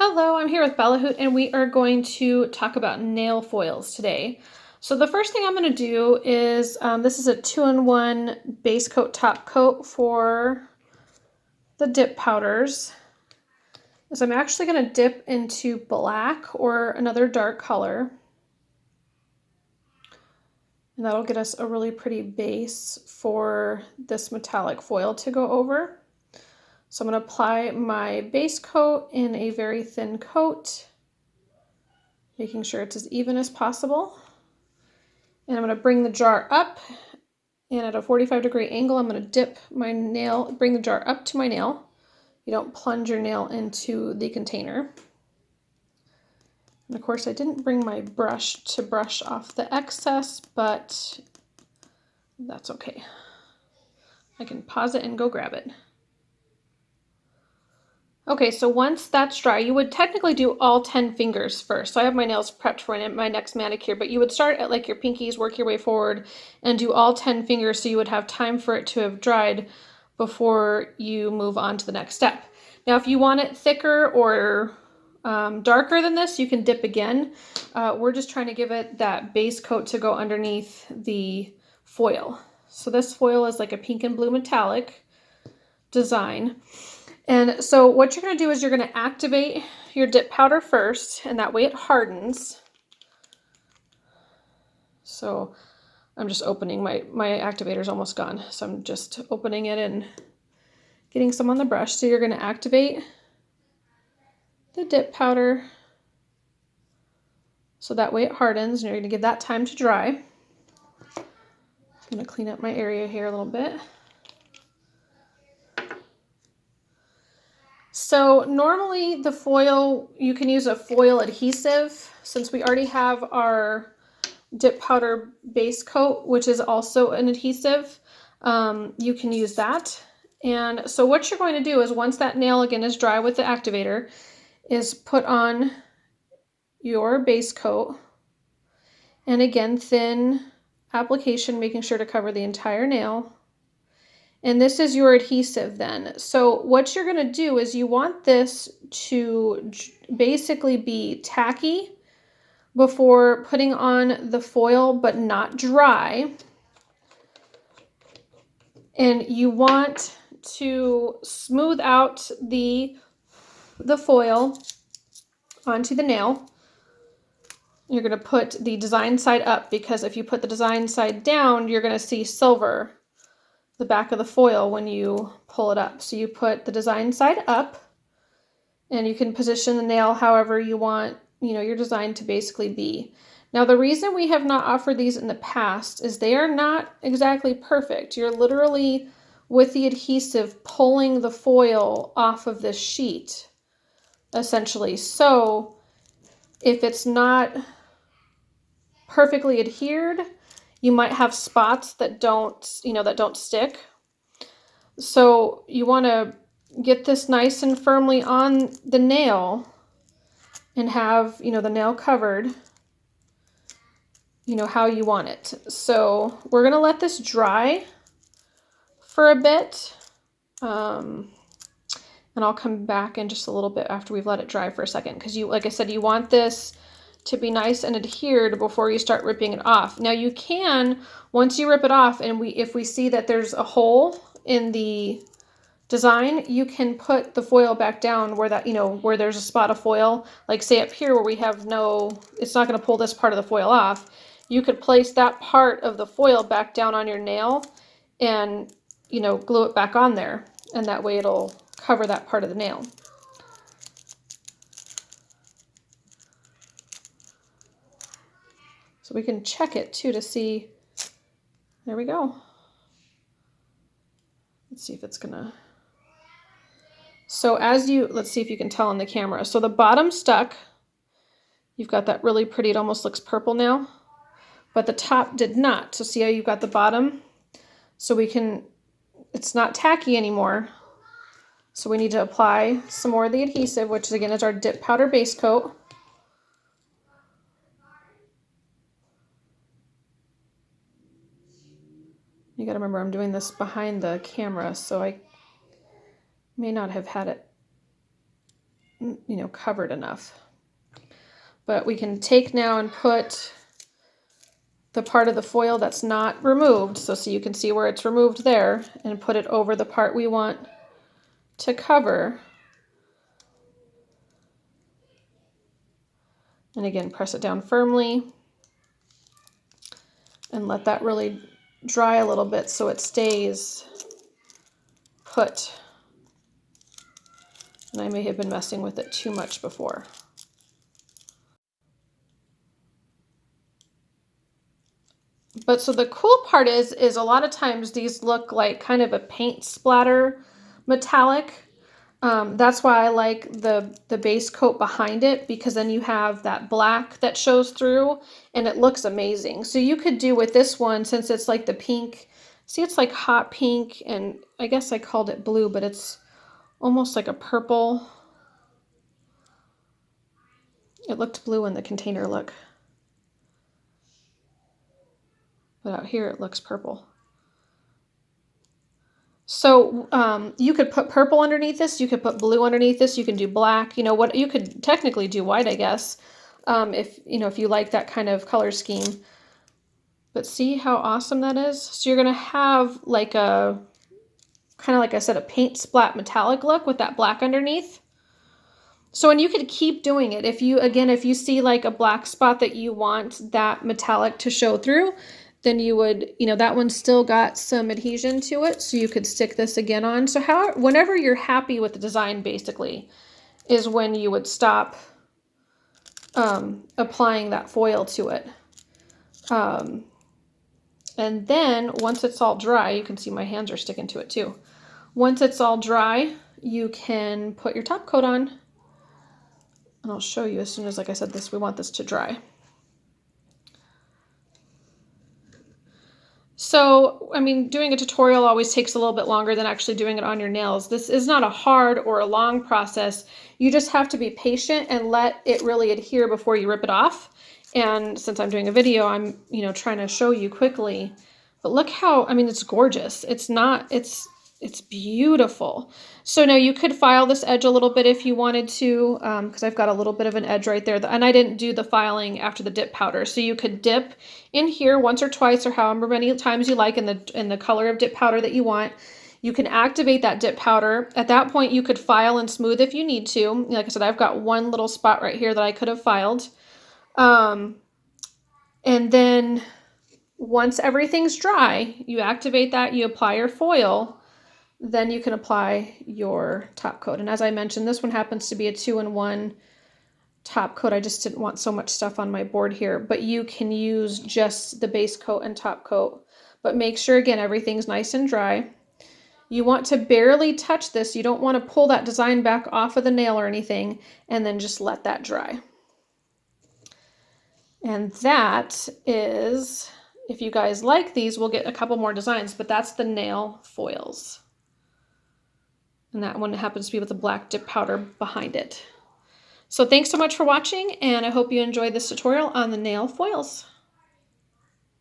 Hello, I'm here with BellaHoot and we are going to talk about nail foils today. So the first thing I'm going to do is, this is a 2-in-1 base coat top coat for the dip powders. Is I'm actually going to dip into black or another dark color. And that'll get us a really pretty base for this metallic foil to go over. So I'm going to apply my base coat in a very thin coat, making sure it's as even as possible. And I'm going to bring the jar up, and at a 45-degree angle, I'm going to dip my nail, bring the jar up to my nail. You don't plunge your nail into the container. And of course, I didn't bring my brush to brush off the excess, but that's okay. I can pause it and go grab it. Okay, so once that's dry, you would technically do all 10 fingers first. So I have my nails prepped for my next manicure, but you would start at like your pinkies, work your way forward, and do all 10 fingers so you would have time for it to have dried before you move on to the next step. Now, if you want it thicker or darker than this, you can dip again. We're just trying to give it that base coat to go underneath the foil. So this foil is like a pink and blue metallic design. And so what you're going to do is you're going to activate your dip powder first, and that way it hardens. So I'm just opening, my activator's almost gone. So I'm just opening it and getting some on the brush. So you're going to activate the dip powder so that way it hardens, and you're going to give that time to dry. I'm going to clean up my area here a little bit. So normally the foil, you can use a foil adhesive. Since we already have our dip powder base coat, which is also an adhesive, you can use that. And so what you're going to do is, once that nail again is dry with the activator, is put on your base coat. And again, thin application, making sure to cover the entire nail. And this is your adhesive then. So what you're going to do is you want this to basically be tacky before putting on the foil, but not dry. And you want to smooth out the foil onto the nail. You're going to put the design side up, because if you put the design side down, you're going to see silver the back of the foil when you pull it up. So you put the design side up, and you can position the nail however you want, your design to basically be. Now, the reason we have not offered these in the past is they are not exactly perfect. You're literally, with the adhesive, pulling the foil off of this sheet, essentially. So if it's not perfectly adhered, you might have spots that don't stick. So you want to get this nice and firmly on the nail and have, the nail covered, how you want it. So we're going to let this dry for a bit. And I'll come back in just a little bit after we've let it dry for a second, because like I said, you want this to be nice and adhered before you start ripping it off. Now you can, once you rip it off, and if we see that there's a hole in the design, you can put the foil back down where that, where there's a spot of foil, like say up here where we have it's not going to pull this part of the foil off. You could place that part of the foil back down on your nail and, glue it back on there. And that way it'll cover that part of the nail. So we can check it too to see. There we go. Let's see if it's gonna. So let's see if you can tell on the camera. So the bottom stuck. You've got that really pretty, it almost looks purple now, but the top did not. So see how you've got the bottom? So it's not tacky anymore. So we need to apply some more of the adhesive, which again is our dip powder base coat. You gotta remember, I'm doing this behind the camera, so I may not have had it you know, covered enough. But we can take now and put the part of the foil that's not removed, so you can see where it's removed there, and put it over the part we want to cover. And again, press it down firmly and let that really dry a little bit so it stays put. And I may have been messing with it too much before. But so the cool part is a lot of times these look like kind of a paint splatter metallic. That's why I like the base coat behind it, because then you have that black that shows through and it looks amazing. So you could do with this one, since it's like the pink, see it's like hot pink, and I guess I called it blue, but it's almost like a purple. It looked blue in the container, look. But out here it looks purple. So you could put purple underneath this, you could put blue underneath this, you can do black, you know what, you could technically do white, I guess, if you like that kind of color scheme. But see how awesome that is? So you're gonna have like a, kind of like I said, a paint splat metallic look with that black underneath. So, and you could keep doing it. If you see like a black spot that you want that metallic to show through, then you would, that one's still got some adhesion to it, so you could stick this again on. So whenever you're happy with the design, basically, is when you would stop applying that foil to it. And then once it's all dry, you can see my hands are sticking to it too. Once it's all dry, you can put your top coat on. And I'll show you as soon as, like I said, we want this to dry. So, I mean, doing a tutorial always takes a little bit longer than actually doing it on your nails. This is not a hard or a long process. You just have to be patient and let it really adhere before you rip it off. And since I'm doing a video, I'm, trying to show you quickly. But look how, I mean, it's gorgeous. It's beautiful. So now you could file this edge a little bit if you wanted to, because I've got a little bit of an edge right there. And I didn't do the filing after the dip powder. So you could dip in here once or twice, or however many times you like, in the color of dip powder that you want. You can activate that dip powder. At that point, you could file and smooth if you need to. Like I said, I've got one little spot right here that I could have filed. And then once everything's dry, you activate that, you apply your foil, then you can apply your top coat. And as I mentioned, this one happens to be a 2-in-1 top coat. I just didn't want so much stuff on my board here, but you can use just the base coat and top coat. But make sure, again, everything's nice and dry. You want to barely touch this. You don't want to pull that design back off of the nail or anything, and then just let that dry. And that is, if you guys like these, we'll get a couple more designs, but that's the nail foils. And that one happens to be with the black dip powder behind it. So thanks so much for watching, and I hope you enjoyed this tutorial on the nail foils.